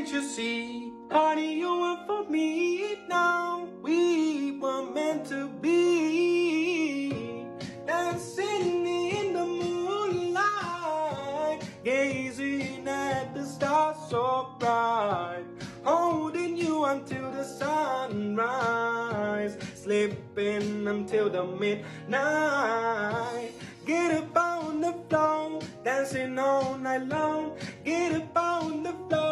Can't you see? Honey, you were for me now. We were meant to be. Dancing in the moonlight, gazing at the stars so bright. Holding you until the sunrise, sleeping until the midnight. Get up on the floor, dancing all night long. Get up on the floor.